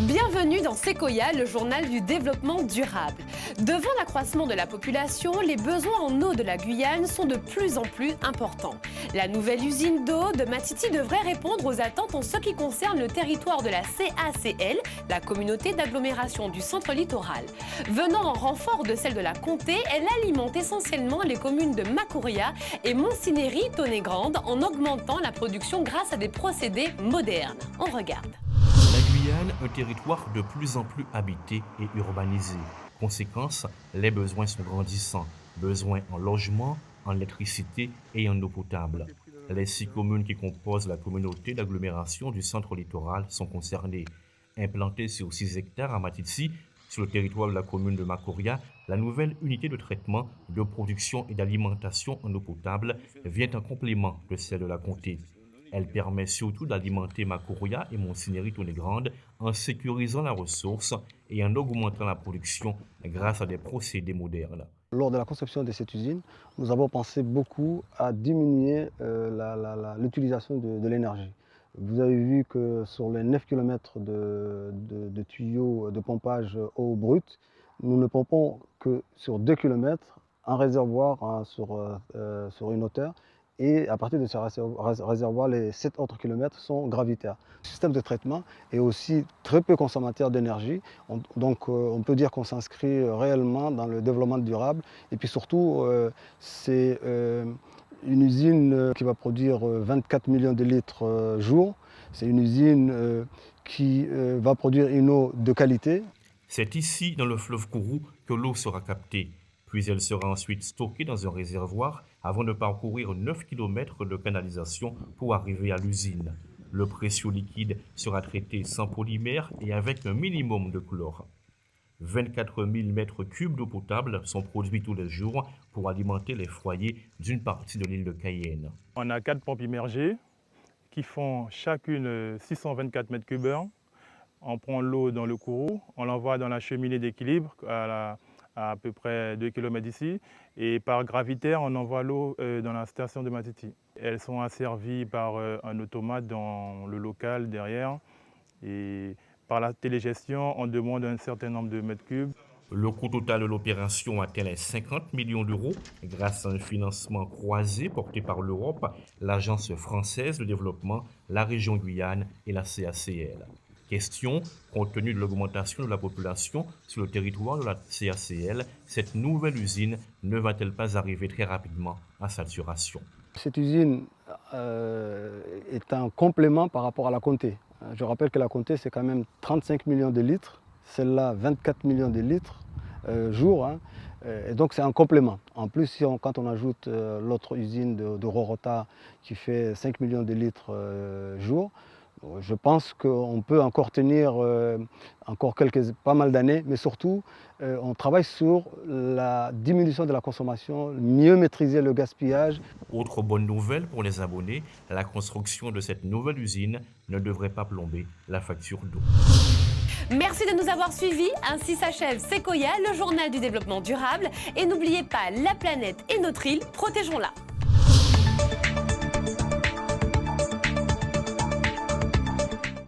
Bienvenue dans Sequoia, le journal du développement durable. Devant l'accroissement de la population, les besoins en eau de la Guyane sont de plus en plus importants. La nouvelle usine d'eau de Matiti devrait répondre aux attentes en ce qui concerne le territoire de la CACL, la communauté d'agglomération du centre littoral. Venant en renfort de celle de la Comté, elle alimente essentiellement les communes de Makouria et Montsinéry-Tonnegrande en augmentant la production grâce à des procédés modernes. On regarde. La Guyane, un territoire de plus en plus habité et urbanisé. Conséquence, les besoins sont grandissants. Besoins en logement, en électricité et en eau potable. Les 6 communes qui composent la communauté d'agglomération du centre littoral sont concernées. Implantée sur 6 hectares à Matiti, sur le territoire de la commune de Makouria, la nouvelle unité de traitement, de production et d'alimentation en eau potable vient en complément de celle de la Comté. Elle permet surtout d'alimenter Makouria et Montsinéry-Tonnegrande en sécurisant la ressource et en augmentant la production grâce à des procédés modernes. Lors de la conception de cette usine, nous avons pensé beaucoup à diminuer l'utilisation de l'énergie. Vous avez vu que sur les 9 km de tuyaux de pompage eau brute, nous ne pompons que sur 2 km un réservoir sur une hauteur. Et à partir de ce réservoir, les 7 autres kilomètres sont gravitaires. Le système de traitement est aussi très peu consommateur d'énergie. Donc on peut dire qu'on s'inscrit réellement dans le développement durable. Et puis surtout, c'est une usine qui va produire 24 millions de litres jour. C'est une usine qui va produire une eau de qualité. C'est ici, dans le fleuve Kourou, que l'eau sera captée. Puis elle sera ensuite stockée dans un réservoir avant de parcourir 9 km de canalisation pour arriver à l'usine. Le précieux liquide sera traité sans polymère et avec un minimum de chlore. 24 000 mètres cubes d'eau potable sont produits tous les jours pour alimenter les foyers d'une partie de l'île de Cayenne. On a 4 pompes immergées qui font chacune 624 mètres cubes. On prend l'eau dans le Kourou, on l'envoie dans la cheminée d'équilibre à peu près 2 km d'ici. Et par gravitaire, on envoie l'eau dans la station de Matiti. Elles sont asservies par un automate dans le local derrière. Et par la télégestion, on demande un certain nombre de mètres cubes. Le coût total de l'opération atteint les 50 millions d'euros grâce à un financement croisé porté par l'Europe, l'Agence française de développement, la région Guyane et la CACL. Question, compte tenu de l'augmentation de la population sur le territoire de la CACL, cette nouvelle usine ne va-t-elle pas arriver très rapidement à saturation? Cette usine est un complément par rapport à la Comté. Je rappelle que la Comté, c'est quand même 35 millions de litres, celle-là 24 millions de litres jour. Et donc c'est un complément. En plus, quand on ajoute l'autre usine de Rorota qui fait 5 millions de litres jour, je pense qu'on peut encore tenir pas mal d'années, mais surtout, on travaille sur la diminution de la consommation, mieux maîtriser le gaspillage. Autre bonne nouvelle pour les abonnés, la construction de cette nouvelle usine ne devrait pas plomber la facture d'eau. Merci de nous avoir suivis. Ainsi s'achève Sequoia, le journal du développement durable. Et n'oubliez pas, la planète et notre île, protégeons-la.